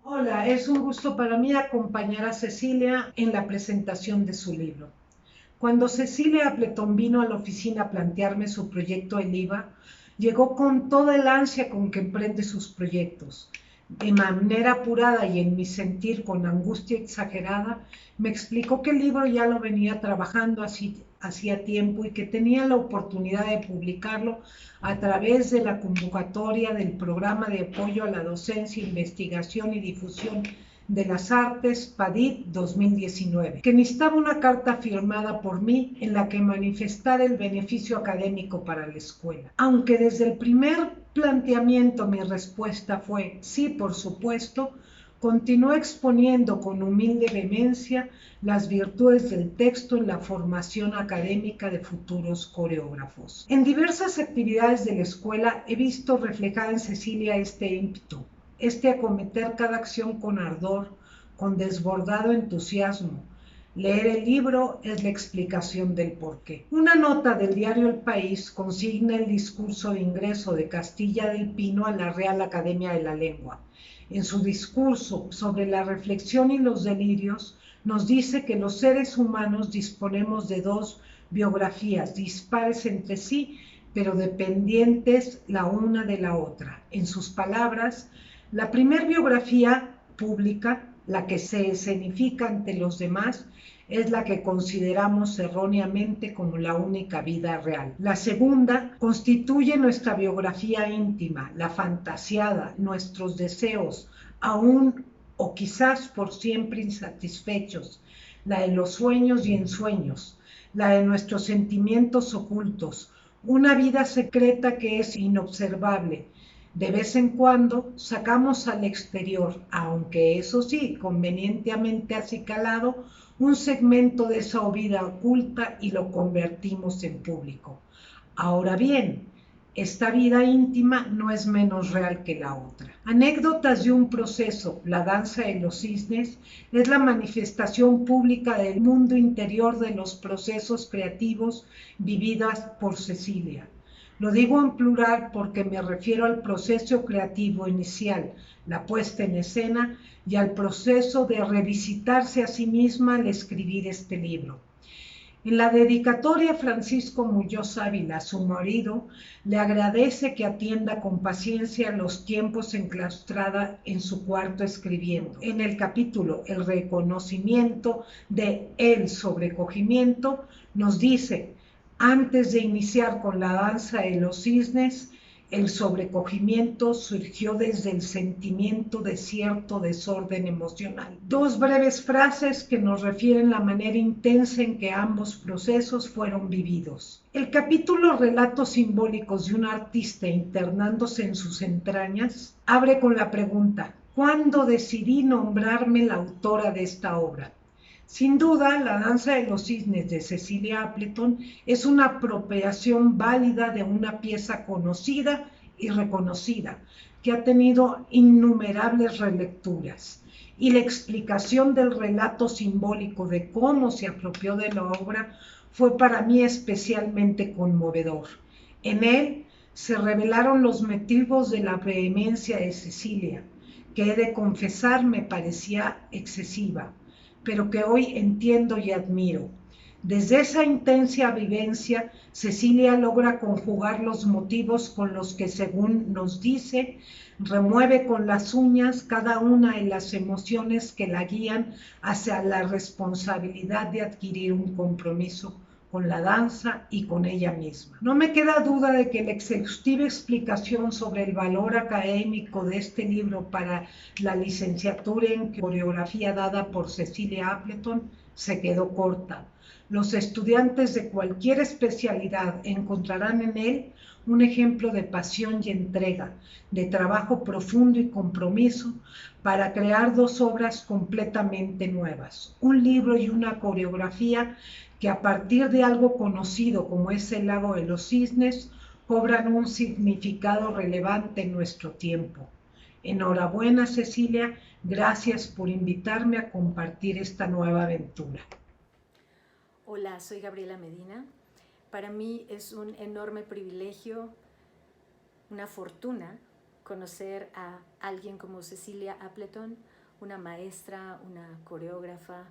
Hola, es un gusto para mí acompañar a Cecilia en la presentación de su libro. Cuando Cecilia Appleton vino a la oficina a plantearme su proyecto El IVA, llegó con toda el ansia con que emprende sus proyectos. De manera apurada y en mi sentir con angustia exagerada, me explicó que el libro ya lo venía trabajando así hacía tiempo y que tenía la oportunidad de publicarlo a través de la convocatoria del Programa de Apoyo a la Docencia, Investigación y Difusión de las Artes PADIT 2019, que necesitaba una carta firmada por mí en la que manifestara el beneficio académico para la escuela. Aunque desde el primer planteamiento mi respuesta fue sí, por supuesto, continuó exponiendo con humilde vehemencia las virtudes del texto en la formación académica de futuros coreógrafos. En diversas actividades de la escuela he visto reflejada en Cecilia este ímpetu, este acometer cada acción con ardor, con desbordado entusiasmo. Leer el libro es la explicación del porqué. Una nota del diario El País consigna el discurso de ingreso de Castilla del Pino a la Real Academia de la Lengua. En su discurso sobre la reflexión y los delirios, nos dice que los seres humanos disponemos de dos biografías dispares entre sí, pero dependientes la una de la otra. En sus palabras, la primer biografía pública, la que se escenifica ante los demás, es la que consideramos erróneamente como la única vida real. La segunda constituye nuestra biografía íntima, la fantasiada, nuestros deseos, aún o quizás por siempre insatisfechos, la de los sueños y ensueños, la de nuestros sentimientos ocultos, una vida secreta que es inobservable. De vez en cuando sacamos al exterior, aunque eso sí, convenientemente acicalado, un segmento de esa vida oculta y lo convertimos en público. Ahora bien, esta vida íntima no es menos real que la otra. Anécdotas de un proceso, la danza de los cisnes, es la manifestación pública del mundo interior de los procesos creativos vividas por Cecilia. Lo digo en plural porque me refiero al proceso creativo inicial, la puesta en escena, y al proceso de revisitarse a sí misma al escribir este libro. En la dedicatoria, Francisco Muñoz Ávila, su marido, le agradece que atienda con paciencia los tiempos enclaustrada en su cuarto escribiendo. En el capítulo El reconocimiento de el sobrecogimiento, nos dice, antes de iniciar con la danza de los cisnes, el sobrecogimiento surgió desde el sentimiento de cierto desorden emocional. Dos breves frases que nos refieren la manera intensa en que ambos procesos fueron vividos. El capítulo Relatos simbólicos de un artista internándose en sus entrañas abre con la pregunta: ¿cuándo decidí nombrarme la autora de esta obra? Sin duda, la danza de los cisnes de Cecilia Appleton es una apropiación válida de una pieza conocida y reconocida, que ha tenido innumerables relecturas. Y la explicación del relato simbólico de cómo se apropió de la obra fue para mí especialmente conmovedor. En él se revelaron los motivos de la vehemencia de Cecilia, que he de confesar me parecía excesiva, pero que hoy entiendo y admiro. Desde esa intensa vivencia, Cecilia logra conjugar los motivos con los que, según nos dice, remueve con las uñas cada una de las emociones que la guían hacia la responsabilidad de adquirir un compromiso con la danza y con ella misma. No me queda duda de que la exhaustiva explicación sobre el valor académico de este libro para la licenciatura en coreografía dada por Cecilia Appleton se quedó corta. Los estudiantes de cualquier especialidad encontrarán en él un ejemplo de pasión y entrega, de trabajo profundo y compromiso para crear dos obras completamente nuevas, un libro y una coreografía que a partir de algo conocido como es el lago de los cisnes, cobran un significado relevante en nuestro tiempo. Enhorabuena, Cecilia, gracias por invitarme a compartir esta nueva aventura. Hola, soy Gabriela Medina. Para mí es un enorme privilegio, una fortuna, conocer a alguien como Cecilia Appleton, una maestra, una coreógrafa,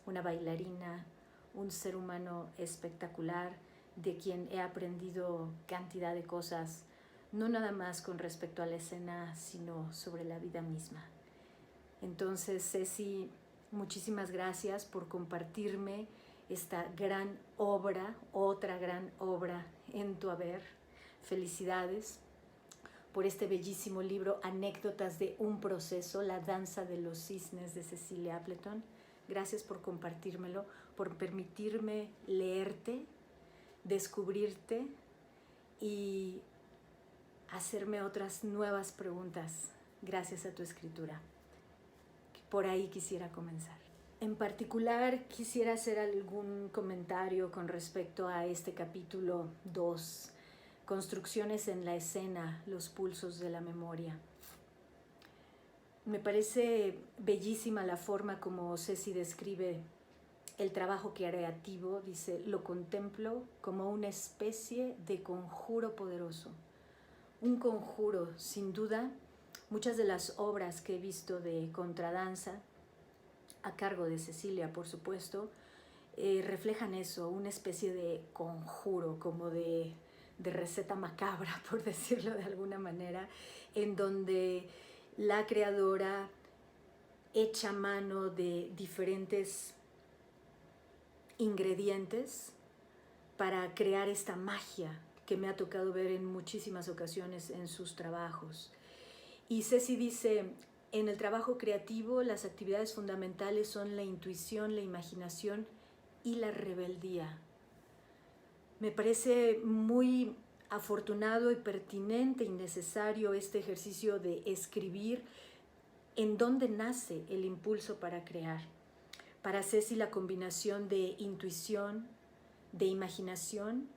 una bailarina, un ser humano espectacular, de quien he aprendido cantidad de cosas, no nada más con respecto a la escena, sino sobre la vida misma. Entonces, Ceci, muchísimas gracias por compartirme esta gran obra, otra gran obra en tu haber. Felicidades por este bellísimo libro, Anécdotas de un proceso, La danza de los cisnes, de Cecilia Appleton. Gracias por compartírmelo, por permitirme leerte, descubrirte y hacerme otras nuevas preguntas gracias a tu escritura. Por ahí quisiera comenzar. En particular, quisiera hacer algún comentario con respecto a este capítulo 2, Construcciones en la escena, los pulsos de la memoria. Me parece bellísima la forma como Ceci describe el trabajo creativo. Dice, lo contemplo como una especie de conjuro poderoso. Un conjuro, sin duda. Muchas de las obras que he visto de contradanza, a cargo de Cecilia, por supuesto, reflejan eso, una especie de conjuro, como de receta macabra, por decirlo de alguna manera, en donde la creadora echa mano de diferentes ingredientes para crear esta magia que me ha tocado ver en muchísimas ocasiones en sus trabajos. Y Ceci dice, en el trabajo creativo las actividades fundamentales son la intuición, la imaginación y la rebeldía. Me parece muy afortunado y pertinente y necesario este ejercicio de escribir en dónde nace el impulso para crear. Para Ceci la combinación de intuición, de imaginación,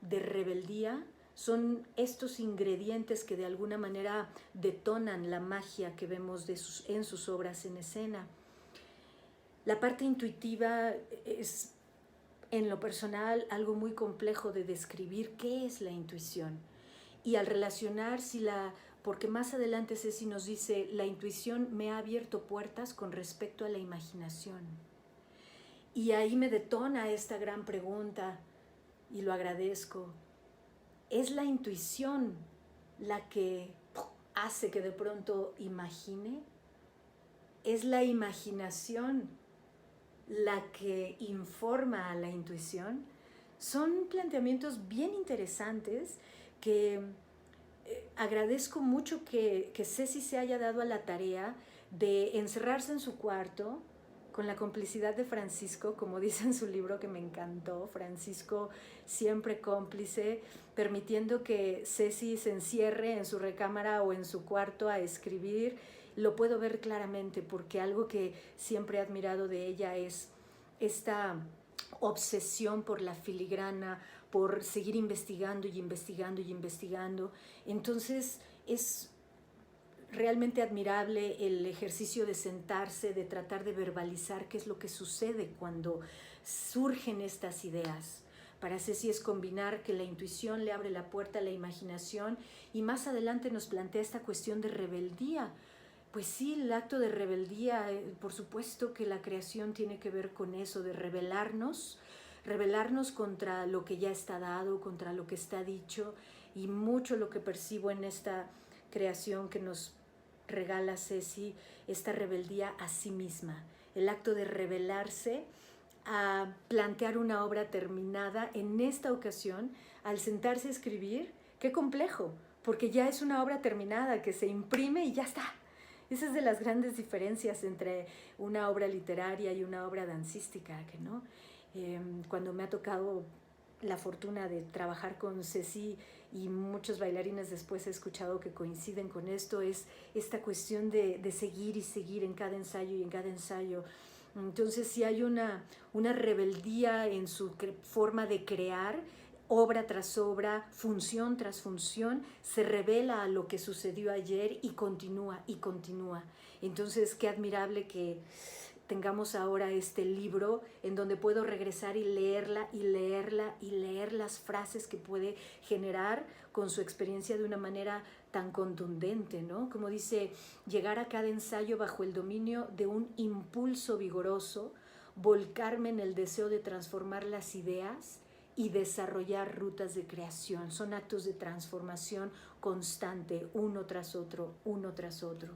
de rebeldía, son estos ingredientes que de alguna manera detonan la magia que vemos en sus obras en escena. La parte intuitiva es, en lo personal, algo muy complejo de describir qué es la intuición. Y al relacionar, porque más adelante Ceci nos dice, la intuición me ha abierto puertas con respecto a la imaginación. Y ahí me detona esta gran pregunta, y lo agradezco. ¿Es la intuición la que hace que de pronto imagine? ¿Es la imaginación la que informa a la intuición? Son planteamientos bien interesantes que agradezco mucho que Ceci se haya dado a la tarea de encerrarse en su cuarto con la complicidad de Francisco, como dice en su libro que me encantó. Francisco siempre cómplice, permitiendo que Ceci se encierre en su recámara o en su cuarto a escribir. Lo puedo ver claramente porque algo que siempre he admirado de ella es esta obsesión por la filigrana, por seguir investigando y investigando y investigando. Entonces es realmente admirable el ejercicio de sentarse, de tratar de verbalizar qué es lo que sucede cuando surgen estas ideas. Para Ceci es combinar que la intuición le abre la puerta a la imaginación y más adelante nos plantea esta cuestión de rebeldía. Pues sí, el acto de rebeldía, por supuesto que la creación tiene que ver con eso, de rebelarnos contra lo que ya está dado, contra lo que está dicho, y mucho lo que percibo en esta creación que nos regala Ceci, esta rebeldía a sí misma, el acto de rebelarse a plantear una obra terminada. En esta ocasión, al sentarse a escribir, qué complejo, porque ya es una obra terminada que se imprime y ya está. Esa es de las grandes diferencias entre una obra literaria y una obra dancística, que no. Cuando me ha tocado la fortuna de trabajar con Ceci y muchos bailarines después he escuchado que coinciden con esto, es esta cuestión de seguir y seguir en cada ensayo y en cada ensayo. Entonces sí hay una rebeldía en su forma de crear, obra tras obra, función tras función, se revela a lo que sucedió ayer y continúa y continúa. Entonces qué admirable que tengamos ahora este libro en donde puedo regresar y leerla y leerla y leer las frases que puede generar con su experiencia de una manera tan contundente, ¿no? Como dice, llegar a cada ensayo bajo el dominio de un impulso vigoroso, volcarme en el deseo de transformar las ideas y desarrollar rutas de creación. Son actos de transformación constante, uno tras otro, uno tras otro.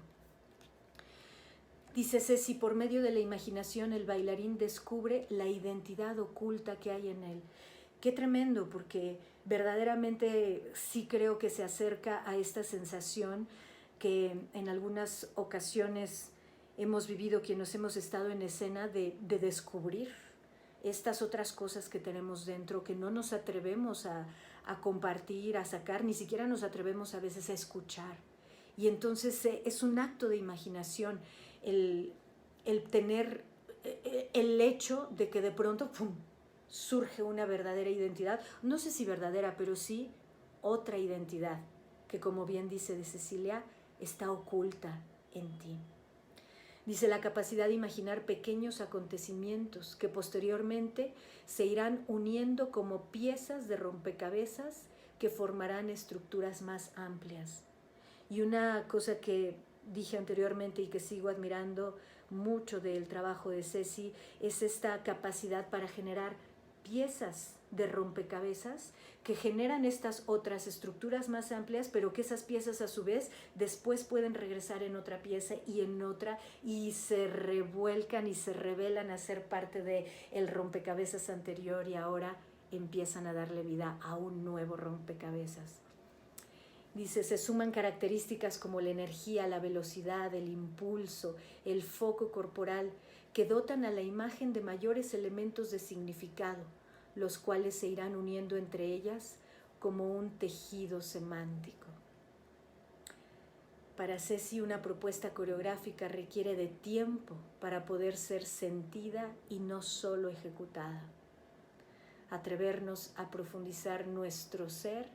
Dice Ceci, por medio de la imaginación el bailarín descubre la identidad oculta que hay en él. Qué tremendo, porque verdaderamente sí creo que se acerca a esta sensación que en algunas ocasiones hemos vivido quienes hemos estado en escena de descubrir estas otras cosas que tenemos dentro, que no nos atrevemos a compartir, a sacar, ni siquiera nos atrevemos a veces a escuchar. Y entonces es un acto de imaginación el tener el hecho de que de pronto ¡pum!, surge una verdadera identidad, no sé si verdadera, pero sí otra identidad, que como bien dice de Cecilia, está oculta en ti. Dice, la capacidad de imaginar pequeños acontecimientos que posteriormente se irán uniendo como piezas de rompecabezas que formarán estructuras más amplias. Y una cosa que dije anteriormente y que sigo admirando mucho del trabajo de Ceci es esta capacidad para generar piezas de rompecabezas que generan estas otras estructuras más amplias, pero que esas piezas a su vez después pueden regresar en otra pieza y en otra y se revuelcan y se revelan a ser parte del rompecabezas anterior y ahora empiezan a darle vida a un nuevo rompecabezas. Dice, se suman características como la energía, la velocidad, el impulso, el foco corporal, que dotan a la imagen de mayores elementos de significado, los cuales se irán uniendo entre ellas como un tejido semántico. Para Ceci, una propuesta coreográfica requiere de tiempo para poder ser sentida y no solo ejecutada. Atrevernos a profundizar nuestro ser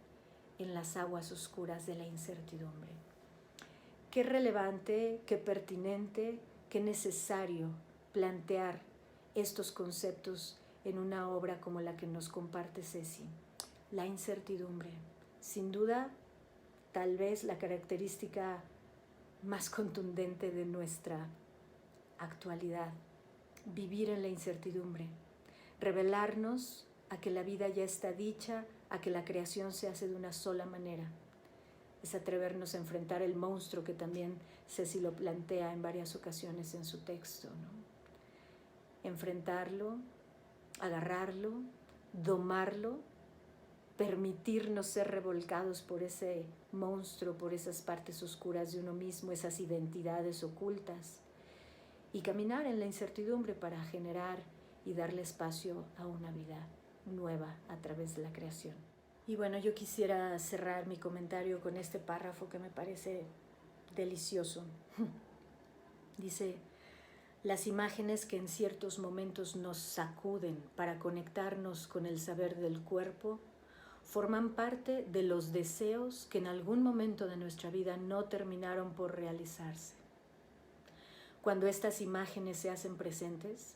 en las aguas oscuras de la incertidumbre. Qué relevante, qué pertinente, qué necesario plantear estos conceptos en una obra como la que nos comparte Ceci. La incertidumbre, sin duda, tal vez la característica más contundente de nuestra actualidad. Vivir en la incertidumbre, revelarnos a que la vida ya está dicha, a que la creación se hace de una sola manera. Es atrevernos a enfrentar el monstruo que también Ceci lo plantea en varias ocasiones en su texto, ¿no? Enfrentarlo, agarrarlo, domarlo, permitirnos ser revolcados por ese monstruo, por esas partes oscuras de uno mismo, esas identidades ocultas, y caminar en la incertidumbre para generar y darle espacio a una vida nueva a través de la creación. Y bueno, yo quisiera cerrar mi comentario con este párrafo que me parece delicioso. Dice, las imágenes que en ciertos momentos nos sacuden para conectarnos con el saber del cuerpo forman parte de los deseos que en algún momento de nuestra vida no terminaron por realizarse. Cuando estas imágenes se hacen presentes,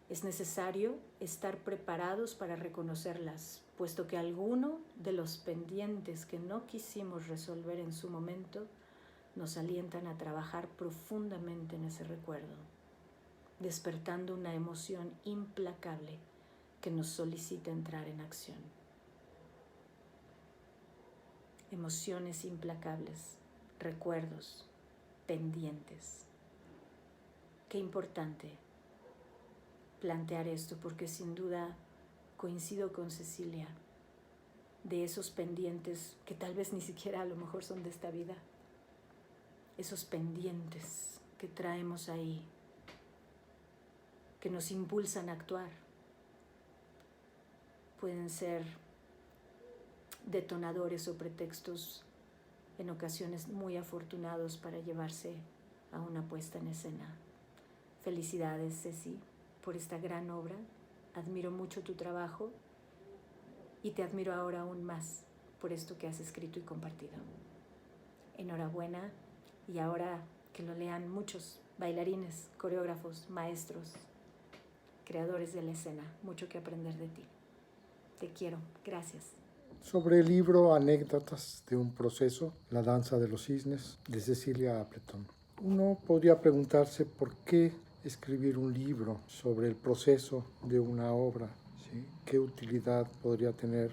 es necesario estar preparados para reconocerlas, puesto que alguno de los pendientes que no quisimos resolver en su momento nos alientan a trabajar profundamente en ese recuerdo, despertando una emoción implacable que nos solicita entrar en acción. Emociones implacables, recuerdos, pendientes. Qué importante plantear esto, porque sin duda coincido con Cecilia, de esos pendientes que tal vez ni siquiera a lo mejor son de esta vida, esos pendientes que traemos ahí, que nos impulsan a actuar, pueden ser detonadores o pretextos en ocasiones muy afortunados para llevarse a una puesta en escena. Felicidades, Ceci, por esta gran obra. Admiro mucho tu trabajo y te admiro ahora aún más por esto que has escrito y compartido. Enhorabuena, y ahora que lo lean muchos bailarines, coreógrafos, maestros, creadores de la escena. Mucho que aprender de ti. Te quiero. Gracias. Sobre el libro Anécdotas de un proceso, La danza de los cisnes, de Cecilia Appleton. Uno podría preguntarse por qué escribir un libro sobre el proceso de una obra, ¿sí? ¿Qué utilidad podría tener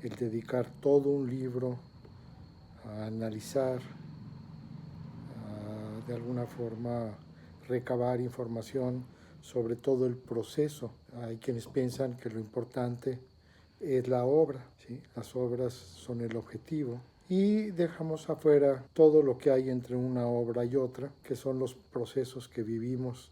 el dedicar todo un libro a analizar, a, de alguna forma, recabar información sobre todo el proceso? Hay quienes piensan que lo importante es la obra, ¿sí? Las obras son el objetivo y dejamos afuera todo lo que hay entre una obra y otra, que son los procesos que vivimos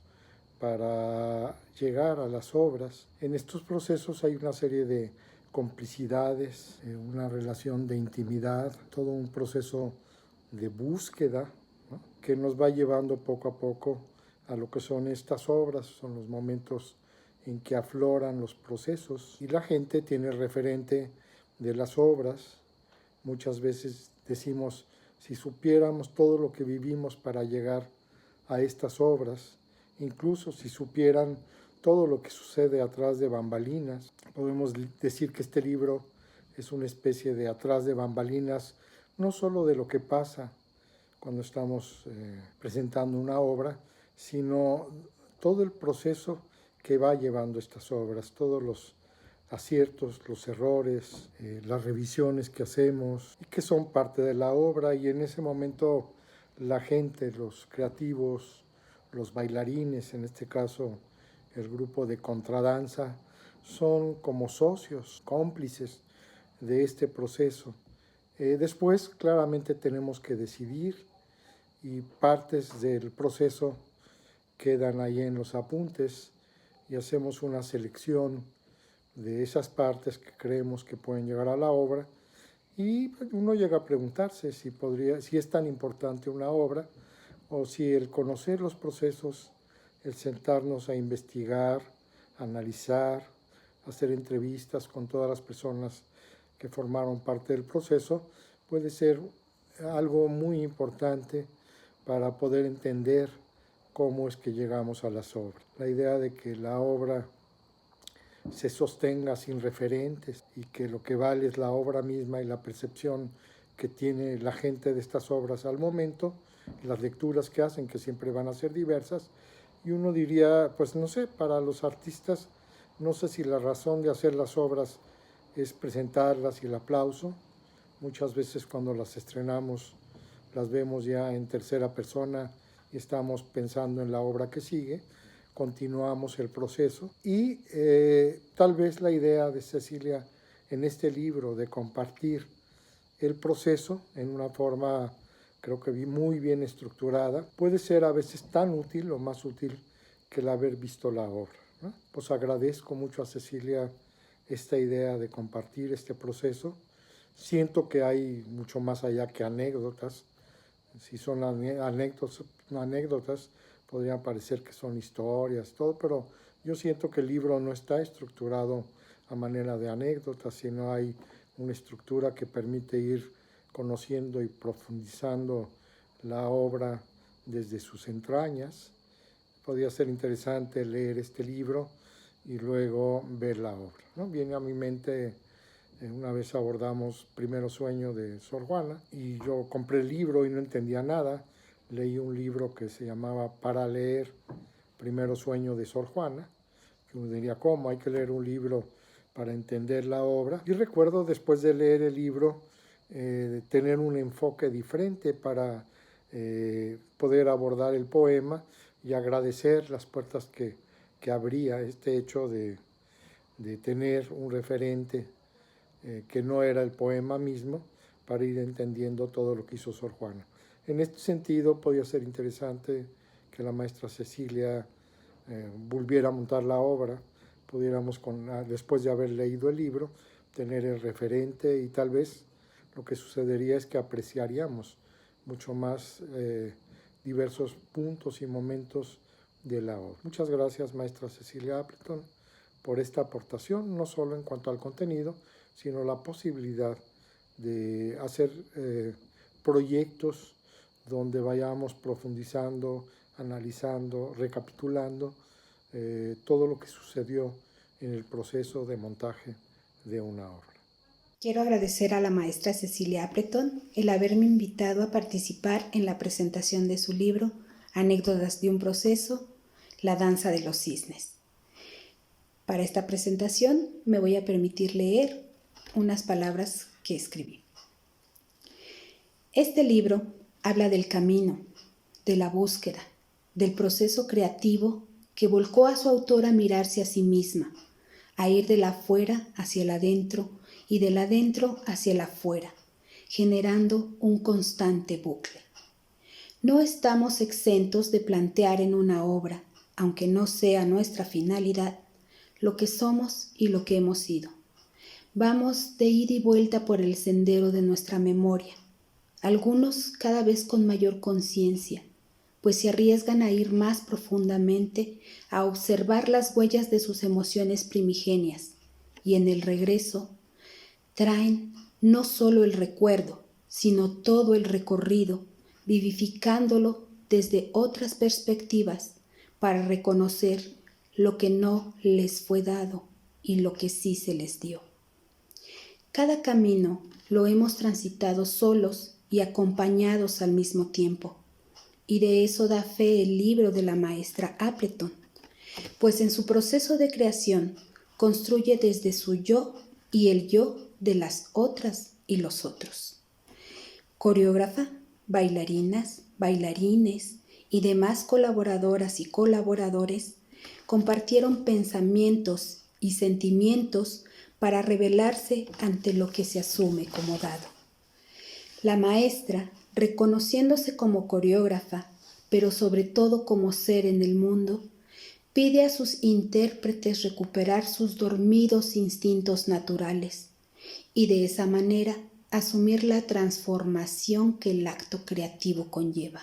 para llegar a las obras. En estos procesos hay una serie de complicidades, una relación de intimidad, todo un proceso de búsqueda, ¿no? Que nos va llevando poco a poco a lo que son estas obras, son los momentos en que afloran los procesos y la gente tiene referente de las obras. Muchas veces decimos, si supiéramos todo lo que vivimos para llegar a estas obras, incluso si supieran todo lo que sucede atrás de bambalinas, podemos decir que este libro es una especie de atrás de bambalinas, no solo de lo que pasa cuando estamos presentando una obra, sino todo el proceso que va llevando estas obras, todos los aciertos, los errores, las revisiones que hacemos y que son parte de la obra, y en ese momento la gente, los creativos, los bailarines, en este caso el grupo de contradanza, son como socios, cómplices de este proceso. Después claramente tenemos que decidir y partes del proceso quedan ahí en los apuntes y hacemos una selección de esas partes que creemos que pueden llegar a la obra, y uno llega a preguntarse si es tan importante una obra, o si el conocer los procesos, el sentarnos a investigar, analizar, hacer entrevistas con todas las personas que formaron parte del proceso, puede ser algo muy importante para poder entender cómo es que llegamos a las obras. La idea de que la obra se sostenga sin referentes y que lo que vale es la obra misma y la percepción que tiene la gente de estas obras al momento, las lecturas que hacen, que siempre van a ser diversas, y uno diría, pues no sé, para los artistas, no sé si la razón de hacer las obras es presentarlas y el aplauso. Muchas veces cuando las estrenamos las vemos ya en tercera persona y estamos pensando en la obra que sigue, continuamos el proceso, y tal vez la idea de Cecilia en este libro de compartir el proceso en una forma, creo que muy bien estructurada, puede ser a veces tan útil o más útil que el haber visto la obra, ¿no? Pues agradezco mucho a Cecilia esta idea de compartir este proceso. Siento que hay mucho más allá que anécdotas. Si son anécdotas, podrían parecer que son historias, todo, pero yo siento que el libro no está estructurado a manera de anécdotas, sino hay una estructura que permite ir conociendo y profundizando la obra desde sus entrañas. Podría ser interesante leer este libro y luego ver la obra, ¿no? Viene a mi mente, una vez abordamos Primero Sueño de Sor Juana y yo compré el libro y no entendía nada. Leí un libro que se llamaba Para leer Primero Sueño de Sor Juana, que uno diría, ¿cómo? Hay que leer un libro para entender la obra. Y recuerdo después de leer el libro tener un enfoque diferente para poder abordar el poema y agradecer las puertas que abría este hecho de tener un referente que no era el poema mismo, para ir entendiendo todo lo que hizo Sor Juana. En este sentido, podría ser interesante que la maestra Cecilia volviera a montar la obra, pudiéramos, después de haber leído el libro, tener el referente, y tal vez lo que sucedería es que apreciaríamos mucho más diversos puntos y momentos de la obra. Muchas gracias, maestra Cecilia Appleton, por esta aportación, no solo en cuanto al contenido, sino la posibilidad de hacer proyectos donde vayamos profundizando, analizando, recapitulando todo lo que sucedió en el proceso de montaje de una obra. Quiero agradecer a la maestra Cecilia Appleton el haberme invitado a participar en la presentación de su libro Anécdotas de un proceso, La danza de los cisnes. Para esta presentación me voy a permitir leer unas palabras que escribí. Este libro habla del camino, de la búsqueda, del proceso creativo que volcó a su autora a mirarse a sí misma, a ir del afuera hacia el adentro y del adentro hacia el afuera, generando un constante bucle. No estamos exentos de plantear en una obra, aunque no sea nuestra finalidad, lo que somos y lo que hemos sido. Vamos de ida y vuelta por el sendero de nuestra memoria, algunos cada vez con mayor conciencia, pues se arriesgan a ir más profundamente, a observar las huellas de sus emociones primigenias, y en el regreso traen no solo el recuerdo, sino todo el recorrido, vivificándolo desde otras perspectivas para reconocer lo que no les fue dado y lo que sí se les dio. Cada camino lo hemos transitado solos y acompañados al mismo tiempo, y de eso da fe el libro de la maestra Appleton, pues en su proceso de creación construye desde su yo y el yo de las otras y los otros. Coreógrafa, bailarinas, bailarines y demás colaboradoras y colaboradores compartieron pensamientos y sentimientos para revelarse ante lo que se asume como dado. La maestra, reconociéndose como coreógrafa, pero sobre todo como ser en el mundo, pide a sus intérpretes recuperar sus dormidos instintos naturales y de esa manera asumir la transformación que el acto creativo conlleva.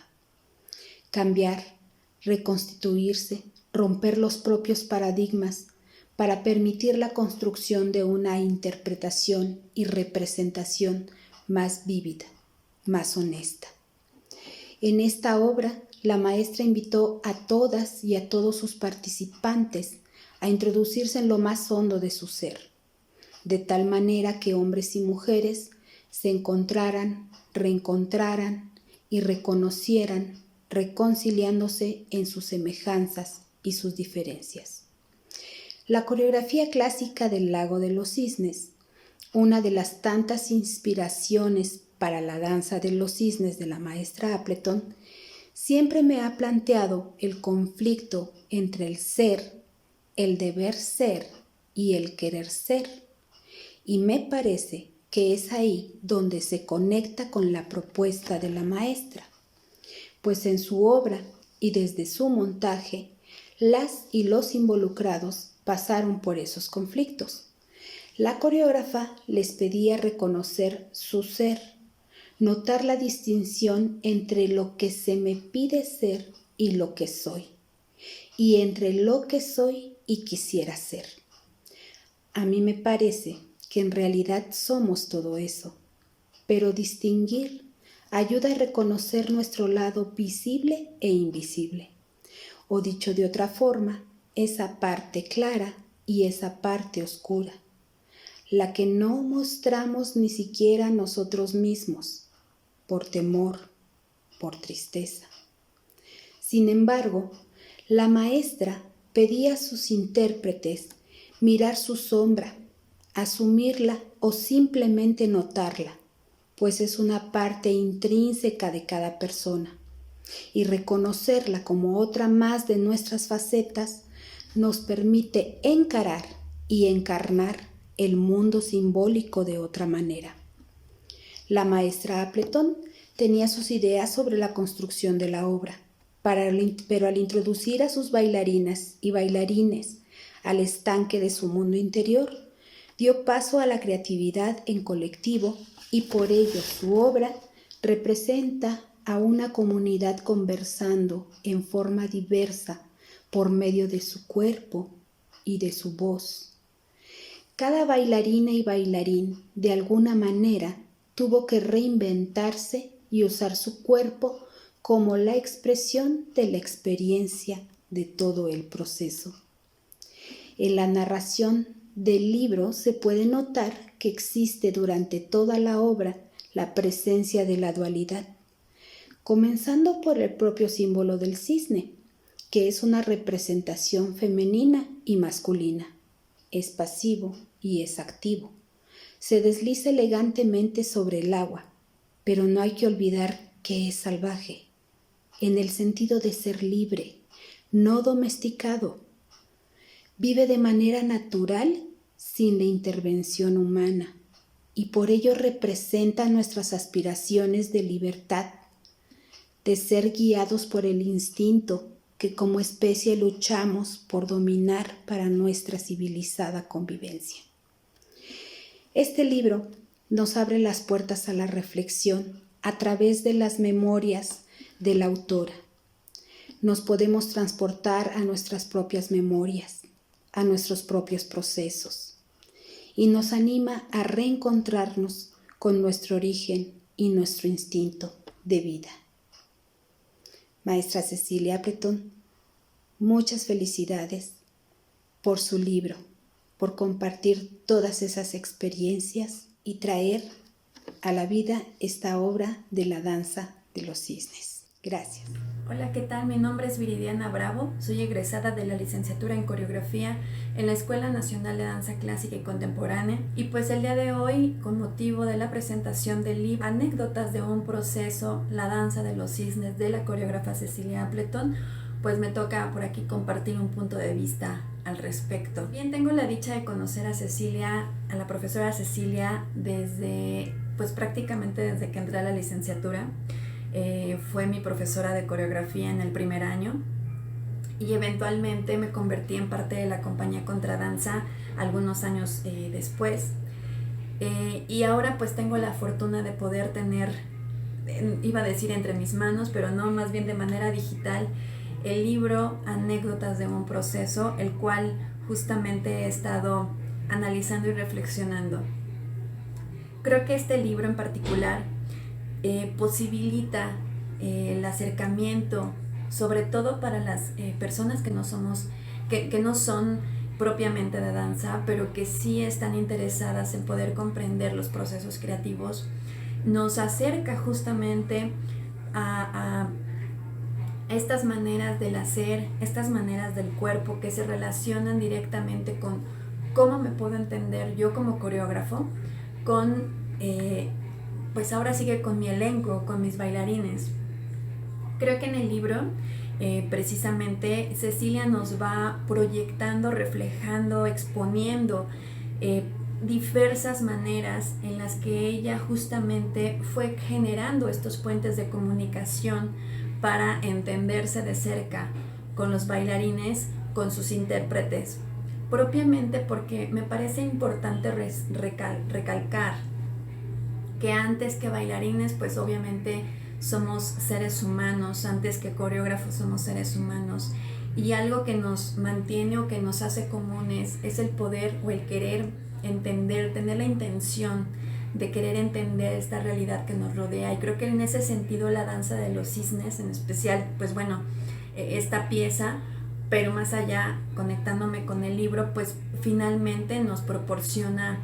Cambiar, reconstituirse, romper los propios paradigmas para permitir la construcción de una interpretación y representación más vívida, más honesta. En esta obra, la maestra invitó a todas y a todos sus participantes a introducirse en lo más hondo de su ser, de tal manera que hombres y mujeres se encontraran, reencontraran y reconocieran, reconciliándose en sus semejanzas y sus diferencias. La coreografía clásica del Lago de los Cisnes, una de las tantas inspiraciones para la danza de los cisnes de la maestra Appleton, siempre me ha planteado el conflicto entre el ser, el deber ser y el querer ser, y me parece que es ahí donde se conecta con la propuesta de la maestra, pues en su obra y desde su montaje, las y los involucrados pasaron por esos conflictos. La coreógrafa les pedía reconocer su ser, notar la distinción entre lo que se me pide ser y lo que soy, y entre lo que soy y quisiera ser. A mí me parece que en realidad somos todo eso, pero distinguir ayuda a reconocer nuestro lado visible e invisible, o dicho de otra forma, esa parte clara y esa parte oscura, la que no mostramos ni siquiera nosotros mismos, por temor, por tristeza. Sin embargo, la maestra pedía a sus intérpretes mirar su sombra, asumirla o simplemente notarla, pues es una parte intrínseca de cada persona, y reconocerla como otra más de nuestras facetas nos permite encarar y encarnar el mundo simbólico de otra manera. La maestra Appleton tenía sus ideas sobre la construcción de la obra, pero al introducir a sus bailarinas y bailarines al estanque de su mundo interior, dio paso a la creatividad en colectivo y por ello su obra representa a una comunidad conversando en forma diversa por medio de su cuerpo y de su voz. Cada bailarina y bailarín, de alguna manera, tuvo que reinventarse y usar su cuerpo como la expresión de la experiencia de todo el proceso. En la narración del libro se puede notar que existe durante toda la obra la presencia de la dualidad, comenzando por el propio símbolo del cisne, que es una representación femenina y masculina. Es pasivo y es activo. Se desliza elegantemente sobre el agua, pero no hay que olvidar que es salvaje, en el sentido de ser libre, no domesticado. Vive de manera natural sin la intervención humana y por ello representa nuestras aspiraciones de libertad, de ser guiados por el instinto que como especie luchamos por dominar para nuestra civilizada convivencia. Este libro nos abre las puertas a la reflexión a través de las memorias de la autora. Nos podemos transportar a nuestras propias memorias, a nuestros propios procesos, y nos anima a reencontrarnos con nuestro origen y nuestro instinto de vida. Maestra Cecilia Appleton, muchas felicidades por su libro, por compartir todas esas experiencias y traer a la vida esta obra de la danza de los cisnes. Gracias. Hola, ¿qué tal? Mi nombre es Viridiana Bravo, soy egresada de la licenciatura en coreografía en la Escuela Nacional de Danza Clásica y Contemporánea, y pues el día de hoy, con motivo de la presentación del libro Anécdotas de un proceso, la danza de los cisnes, de la coreógrafa Cecilia Appleton, pues me toca por aquí compartir un punto de vista al respecto. Bien, tengo la dicha de conocer a Cecilia, a la profesora Cecilia, pues prácticamente desde que entré a la licenciatura. Fue mi profesora de coreografía en el primer año y eventualmente me convertí en parte de la compañía Contradanza algunos años después. Y ahora pues tengo la fortuna de poder tener, iba a decir entre mis manos, pero no, más bien de manera digital, el libro Anécdotas de un proceso, el cual justamente he estado analizando y reflexionando. Creo que este libro en particular posibilita el acercamiento, sobre todo para las personas que no son propiamente de danza, pero que sí están interesadas en poder comprender los procesos creativos. Nos acerca justamente a estas maneras del hacer, estas maneras del cuerpo que se relacionan directamente con cómo me puedo entender yo como coreógrafo, pues ahora sigue con mi elenco, con mis bailarines. Creo que en el libro precisamente Cecilia nos va proyectando, reflejando, exponiendo diversas maneras en las que ella justamente fue generando estos puentes de comunicación para entenderse de cerca con los bailarines, con sus intérpretes, propiamente porque me parece importante recalcar que antes que bailarines, pues obviamente somos seres humanos, antes que coreógrafos somos seres humanos, y algo que nos mantiene o que nos hace comunes es el poder o el querer entender, tener la intención de querer entender esta realidad que nos rodea. Y creo que en ese sentido la danza de los cisnes, en especial, pues bueno, esta pieza, pero más allá, conectándome con el libro, pues finalmente nos proporciona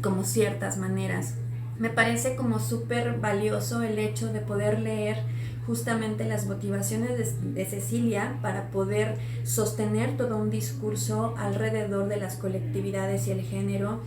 como ciertas maneras. Me parece como súper valioso el hecho de poder leer justamente las motivaciones de Cecilia para poder sostener todo un discurso alrededor de las colectividades y el género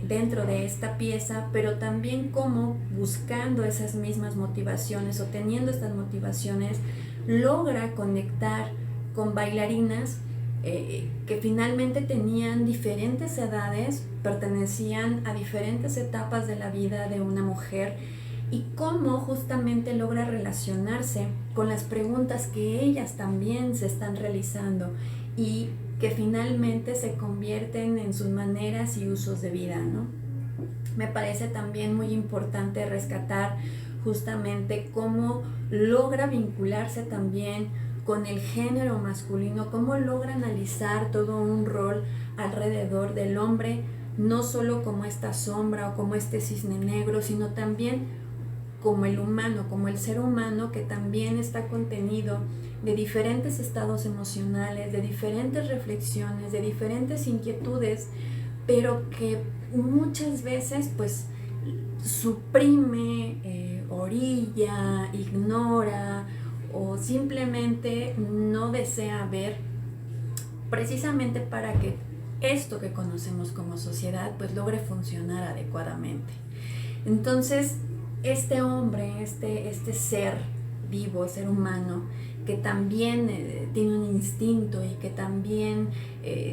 dentro de esta pieza, pero también cómo buscando esas mismas motivaciones o teniendo estas motivaciones logra conectar con bailarinas que finalmente tenían diferentes edades, pertenecían a diferentes etapas de la vida de una mujer, y cómo justamente logra relacionarse con las preguntas que ellas también se están realizando y que finalmente se convierten en sus maneras y usos de vida, ¿no? Me parece también muy importante rescatar justamente cómo logra vincularse también con el género masculino, cómo logra analizar todo un rol alrededor del hombre, no solo como esta sombra o como este cisne negro, sino también como el humano, como el ser humano que también está contenido de diferentes estados emocionales, de diferentes reflexiones, de diferentes inquietudes, pero que muchas veces pues suprime, orilla, ignora o simplemente no desea ver, precisamente para que esto que conocemos como sociedad pues logre funcionar adecuadamente. Entonces, este hombre, este ser vivo, ser humano, que también tiene un instinto y que también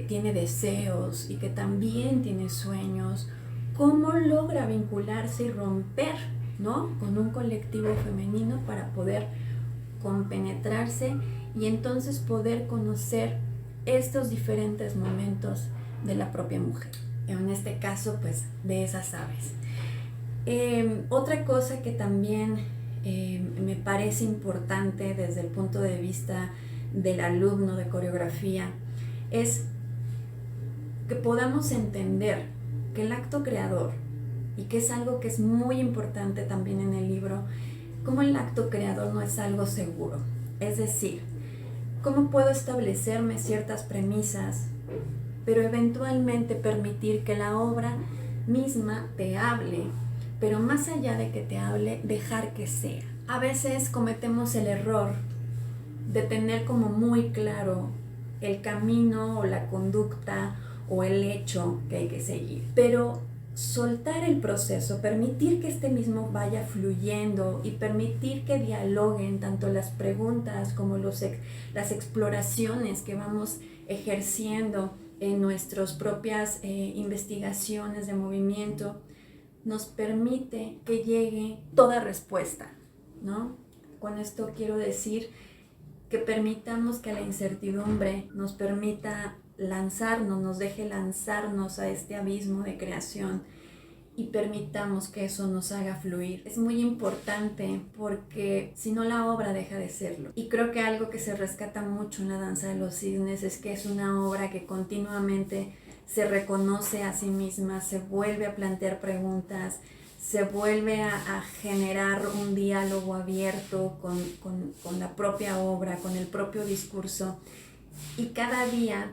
tiene deseos y que también tiene sueños, ¿cómo logra vincularse y romper, ¿no?, con un colectivo femenino para poder compenetrarse y entonces poder conocer estos diferentes momentos de la propia mujer? En este caso, pues, de esas aves. Otra cosa que también me parece importante desde el punto de vista del alumno de coreografía es que podamos entender que el acto creador, y que es algo que es muy importante también en el libro, como el acto creador no es algo seguro. Es decir, cómo puedo establecerme ciertas premisas, pero eventualmente permitir que la obra misma te hable, pero más allá de que te hable, dejar que sea. A veces cometemos el error de tener como muy claro el camino o la conducta o el hecho que hay que seguir, pero soltar el proceso, permitir que este mismo vaya fluyendo y permitir que dialoguen tanto las preguntas como las exploraciones que vamos ejerciendo en nuestras propias investigaciones de movimiento, nos permite que llegue toda respuesta, ¿no? Con esto quiero decir que permitamos que la incertidumbre nos permita lanzarnos, nos deje lanzarnos a este abismo de creación y permitamos que eso nos haga fluir. Es muy importante porque si no, la obra deja de serlo. Y creo que algo que se rescata mucho en La Danza de los Cisnes es que es una obra que continuamente se reconoce a sí misma, se vuelve a plantear preguntas, se vuelve a generar un diálogo abierto con la propia obra, con el propio discurso, y cada día,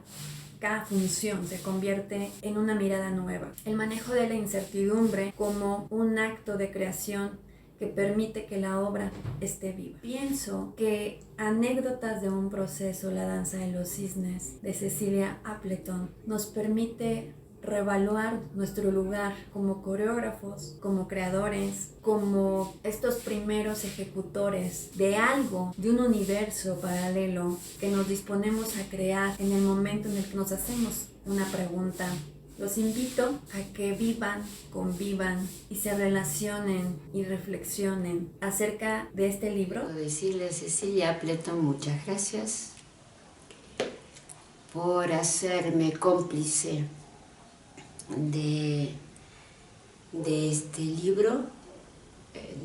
cada función se convierte en una mirada nueva. El manejo de la incertidumbre como un acto de creación que permite que la obra esté viva. Pienso que Anécdotas de un proceso, La Danza de los Cisnes, de Cecilia Appleton, nos permite reevaluar nuestro lugar como coreógrafos, como creadores, como estos primeros ejecutores de algo, de un universo paralelo que nos disponemos a crear en el momento en el que nos hacemos una pregunta. Los invito a que vivan, convivan y se relacionen y reflexionen acerca de este libro. Quiero decirle a Cecilia Appleton muchas gracias por hacerme cómplice de este libro,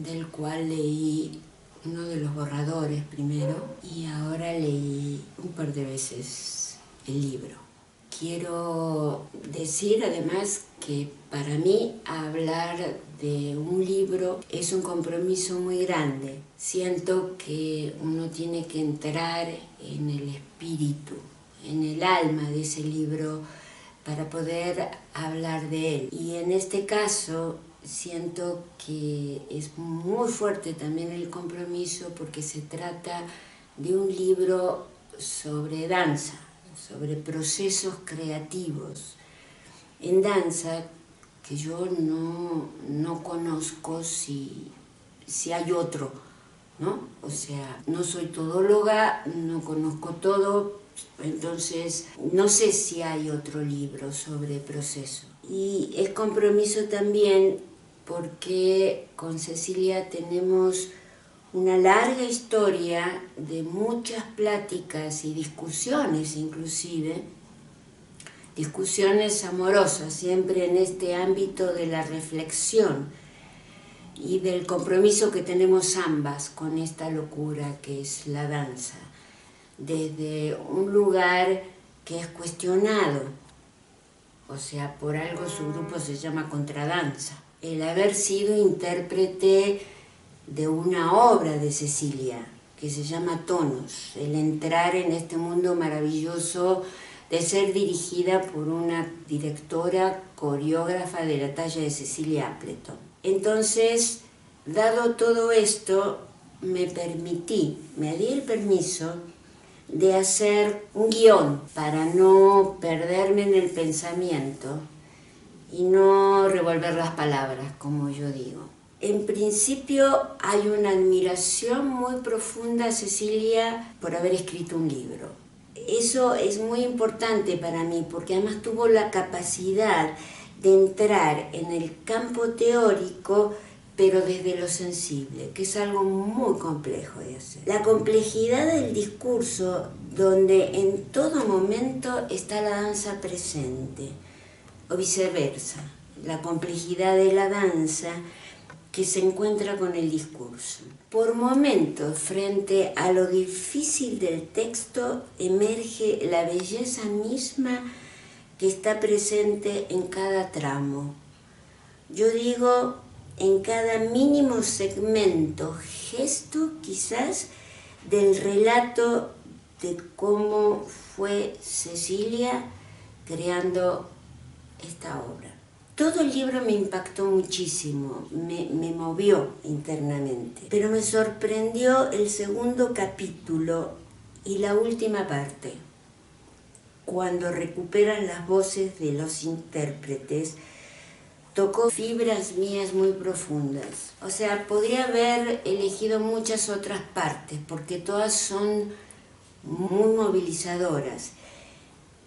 del cual leí uno de los borradores primero y ahora leí un par de veces el libro. Quiero decir además que para mí hablar de un libro es un compromiso muy grande. Siento que uno tiene que entrar en el espíritu, en el alma de ese libro para poder hablar de él. Y en este caso siento que es muy fuerte también el compromiso porque se trata de un libro sobre danza, sobre procesos creativos en danza, que yo no conozco si hay otro, ¿no? O sea, no soy todóloga, no conozco todo, entonces no sé si hay otro libro sobre proceso. Y es compromiso también porque con Cecilia tenemos una larga historia de muchas pláticas y discusiones, inclusive, discusiones amorosas, siempre en este ámbito de la reflexión y del compromiso que tenemos ambas con esta locura que es la danza, desde un lugar que es cuestionado, o sea, por algo su grupo se llama Contradanza. El haber sido intérprete de una obra de Cecilia, que se llama Tonos, el entrar en este mundo maravilloso de ser dirigida por una directora coreógrafa de la talla de Cecilia Appleton. Entonces, dado todo esto, me di el permiso de hacer un guión para no perderme en el pensamiento y no revolver las palabras, como yo digo. En principio hay una admiración muy profunda a Cecilia por haber escrito un libro. Eso es muy importante para mí porque además tuvo la capacidad de entrar en el campo teórico pero desde lo sensible, que es algo muy complejo de hacer. La complejidad del discurso donde en todo momento está la danza presente, o viceversa, la complejidad de la danza que se encuentra con el discurso. Por momentos, frente a lo difícil del texto, emerge la belleza misma que está presente en cada tramo. Yo digo, en cada mínimo segmento, gesto quizás, del relato de cómo fue Cecilia creando esta obra. Todo el libro me impactó muchísimo, me movió internamente, pero me sorprendió el segundo capítulo y la última parte, cuando recuperan las voces de los intérpretes. Tocó fibras mías muy profundas. O sea, podría haber elegido muchas otras partes, porque todas son muy movilizadoras,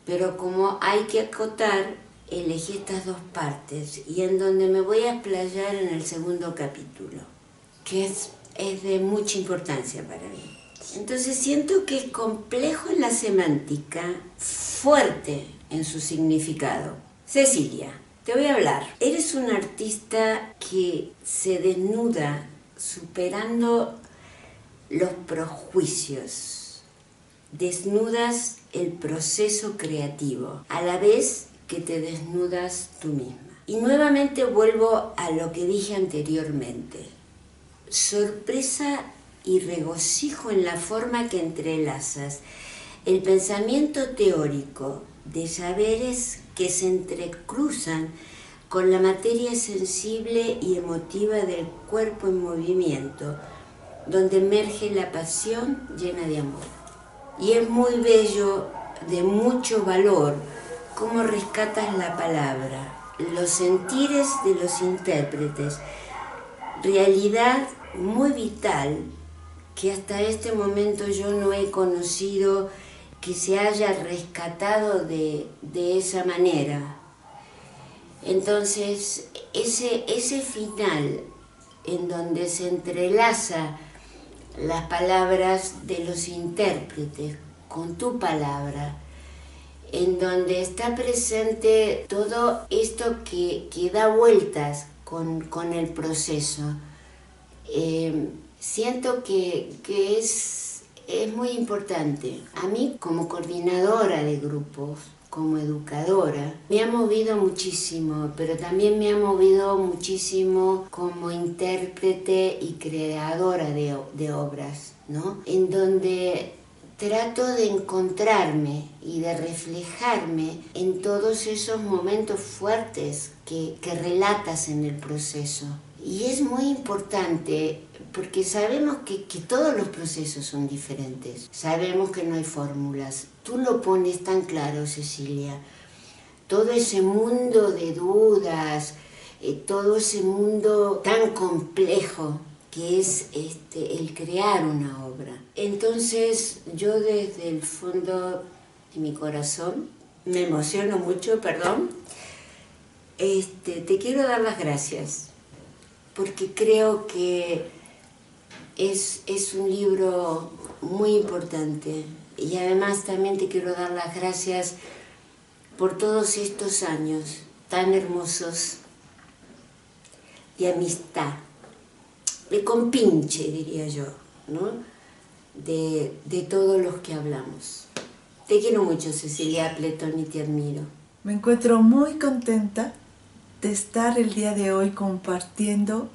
pero como hay que acotar, elegí estas dos partes y en donde me voy a explayar en el segundo capítulo, que es de mucha importancia para mí. Entonces siento que es complejo en la semántica, fuerte en su significado. Cecilia, te voy a hablar. Eres una artista que se desnuda superando los prejuicios. Desnudas el proceso creativo, a la vez que te desnudas tú misma. Y nuevamente vuelvo a lo que dije anteriormente. Sorpresa y regocijo en la forma que entrelazas el pensamiento teórico de saberes que se entrecruzan con la materia sensible y emotiva del cuerpo en movimiento, donde emerge la pasión llena de amor. Y es muy bello, de mucho valor, cómo rescatas la palabra, los sentires de los intérpretes, realidad muy vital que hasta este momento yo no he conocido que se haya rescatado de esa manera. Entonces, ese final en donde se entrelaza las palabras de los intérpretes con tu palabra, en donde está presente todo esto que da vueltas con el proceso. Siento que es muy importante. A mí, como coordinadora de grupos, como educadora, me ha movido muchísimo, pero también me ha movido muchísimo como intérprete y creadora de obras, ¿no? En donde trato de encontrarme y de reflejarme en todos esos momentos fuertes que relatas en el proceso. Y es muy importante porque sabemos que todos los procesos son diferentes. Sabemos que no hay fórmulas. Tú lo pones tan claro, Cecilia. Todo ese mundo de dudas, todo ese mundo tan complejo que es el crear una obra. Entonces, yo desde el fondo de mi corazón, me emociono mucho, perdón, te quiero dar las gracias, porque creo que es un libro muy importante. Y además también te quiero dar las gracias por todos estos años tan hermosos de amistad, de compinche, diría yo, ¿no? De todos los que hablamos. Te quiero mucho, Cecilia Appleton, y te admiro. Me encuentro muy contenta de estar el día de hoy compartiendo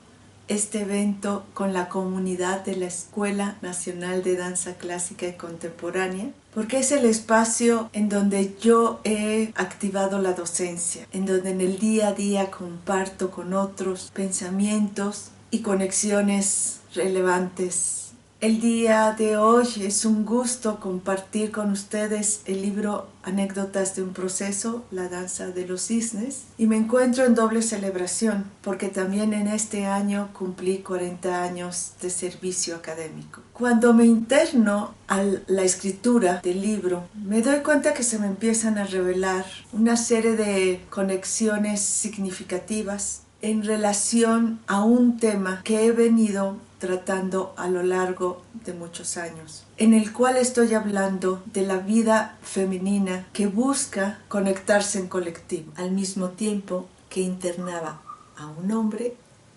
este evento con la comunidad de la Escuela Nacional de Danza Clásica y Contemporánea, porque es el espacio en donde yo he activado la docencia, en donde en el día a día comparto con otros pensamientos y conexiones relevantes. El día de hoy es un gusto compartir con ustedes el libro Anécdotas de un proceso, la danza de los cisnes, y me encuentro en doble celebración porque también en este año cumplí 40 años de servicio académico. Cuando me interno a la escritura del libro, me doy cuenta que se me empiezan a revelar una serie de conexiones significativas en relación a un tema que he venido tratando a lo largo de muchos años, en el cual estoy hablando de la vida femenina que busca conectarse en colectivo, al mismo tiempo que internaba a un hombre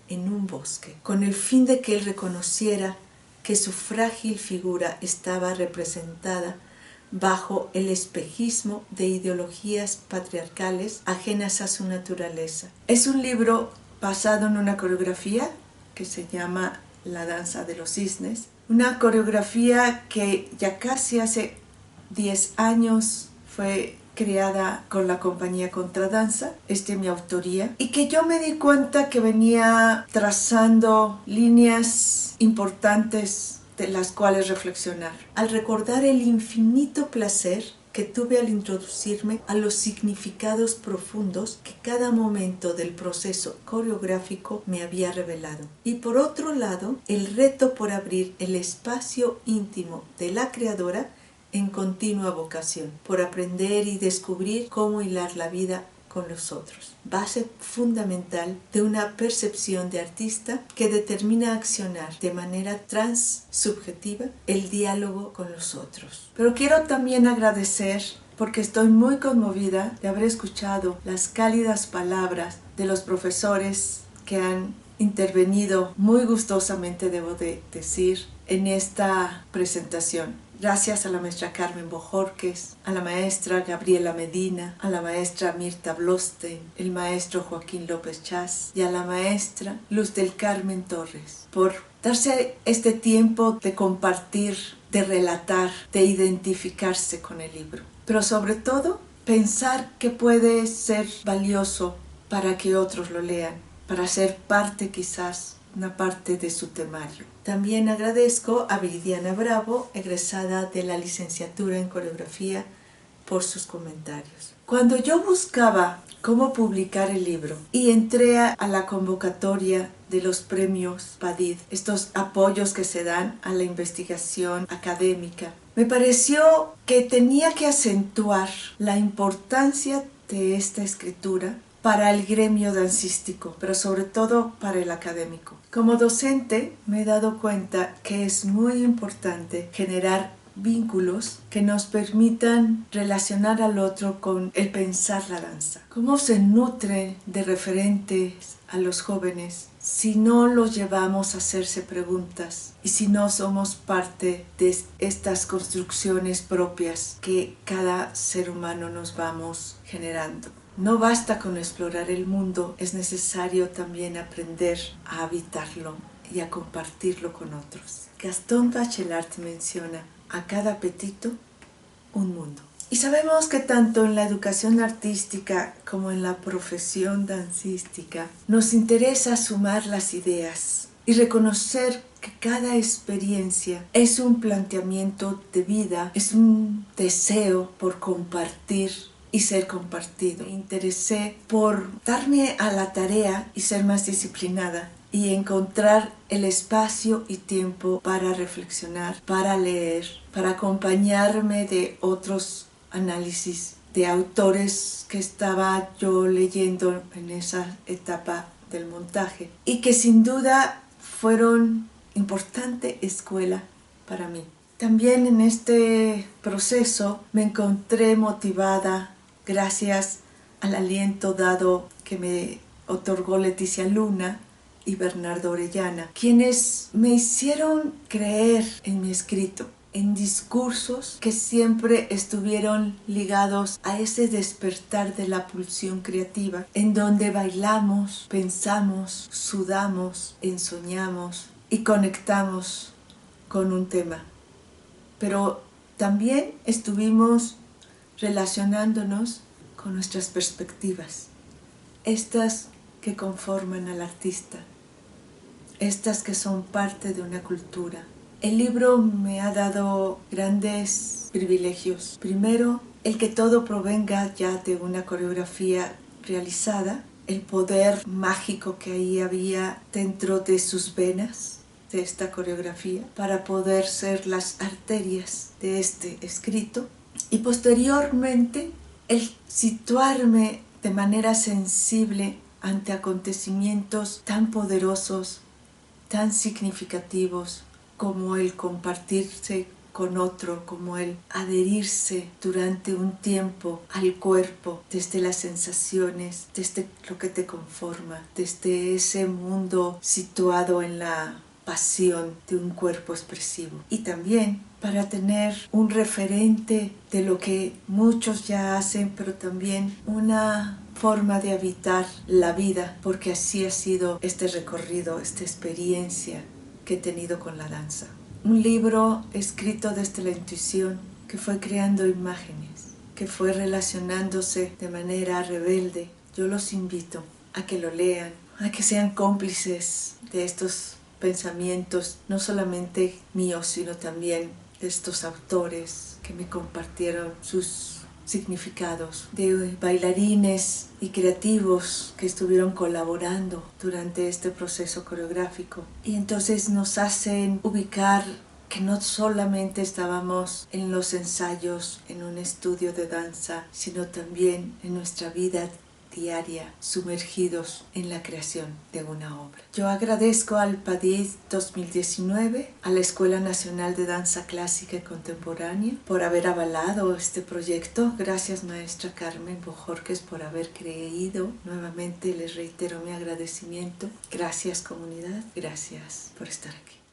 en un bosque, con el fin de que él reconociera que su frágil figura estaba representada bajo el espejismo de ideologías patriarcales ajenas a su naturaleza. Es un libro basado en una coreografía que se llama La danza de los cisnes, una coreografía que ya casi hace 10 años fue creada con la compañía Contradanza, mi autoría, y que yo me di cuenta que venía trazando líneas importantes de las cuales reflexionar. Al recordar el infinito placer que tuve al introducirme a los significados profundos que cada momento del proceso coreográfico me había revelado. Y por otro lado, el reto por abrir el espacio íntimo de la creadora en continua vocación, por aprender y descubrir cómo hilar la vida con los otros, base fundamental de una percepción de artista que determina accionar de manera transsubjetiva el diálogo con los otros. Pero quiero también agradecer, porque estoy muy conmovida de haber escuchado las cálidas palabras de los profesores que han intervenido muy gustosamente, debo de decir, en esta presentación. Gracias a la maestra Carmen Bojorques, a la maestra Gabriela Medina, a la maestra Mirta Blostein, el maestro Joaquín López Chas y a la maestra Luz del Carmen Torres por darse este tiempo de compartir, de relatar, de identificarse con el libro. Pero sobre todo, pensar que puede ser valioso para que otros lo lean, para ser parte quizás, una parte de su temario. También agradezco a Viridiana Bravo, egresada de la licenciatura en coreografía, por sus comentarios. Cuando yo buscaba cómo publicar el libro y entré a la convocatoria de los premios PADID, estos apoyos que se dan a la investigación académica, me pareció que tenía que acentuar la importancia de esta escritura para el gremio dancístico, pero sobre todo para el académico. Como docente me he dado cuenta que es muy importante generar vínculos que nos permitan relacionar al otro con el pensar la danza. ¿Cómo se nutre de referentes a los jóvenes si no los llevamos a hacerse preguntas y si no somos parte de estas construcciones propias que cada ser humano nos vamos generando? No basta con explorar el mundo, es necesario también aprender a habitarlo y a compartirlo con otros. Gaston Bachelard menciona: a cada apetito, un mundo. Y sabemos que tanto en la educación artística como en la profesión dancística nos interesa sumar las ideas y reconocer que cada experiencia es un planteamiento de vida, es un deseo por compartir y ser compartido. Me interesé por darme a la tarea y ser más disciplinada y encontrar el espacio y tiempo para reflexionar, para leer, para acompañarme de otros análisis de autores que estaba yo leyendo en esa etapa del montaje y que sin duda fueron importante escuela para mí. También en este proceso me encontré motivada gracias al aliento dado que me otorgó Leticia Luna y Bernardo Orellana, quienes me hicieron creer en mi escrito, en discursos que siempre estuvieron ligados a ese despertar de la pulsión creativa, en donde bailamos, pensamos, sudamos, ensoñamos y conectamos con un tema. Pero también estuvimos relacionándonos con nuestras perspectivas, estas que conforman al artista, estas que son parte de una cultura. El libro me ha dado grandes privilegios. Primero, el que todo provenga ya de una coreografía realizada, el poder mágico que ahí había dentro de sus venas, de esta coreografía, para poder ser las arterias de este escrito. Y posteriormente, el situarme de manera sensible ante acontecimientos tan poderosos, tan significativos, como el compartirse con otro, como el adherirse durante un tiempo al cuerpo, desde las sensaciones, desde lo que te conforma, desde ese mundo situado en la pasión de un cuerpo expresivo. Y también para tener un referente de lo que muchos ya hacen, pero también una forma de habitar la vida, porque así ha sido este recorrido, esta experiencia que he tenido con la danza. Un libro escrito desde la intuición, que fue creando imágenes, que fue relacionándose de manera rebelde. Yo los invito a que lo lean, a que sean cómplices de estos pensamientos, no solamente míos, sino también de estos autores que me compartieron sus significados, de bailarines y creativos que estuvieron colaborando durante este proceso coreográfico. Y entonces nos hacen ubicar que no solamente estábamos en los ensayos, en un estudio de danza, sino también en nuestra vida diaria, sumergidos en la creación de una obra. Yo agradezco al PADI 2019, a la Escuela Nacional de Danza Clásica y Contemporánea, por haber avalado este proyecto. Gracias, maestra Carmen Bojorquez, por haber creído. Nuevamente les reitero mi agradecimiento. Gracias, comunidad. Gracias por estar aquí.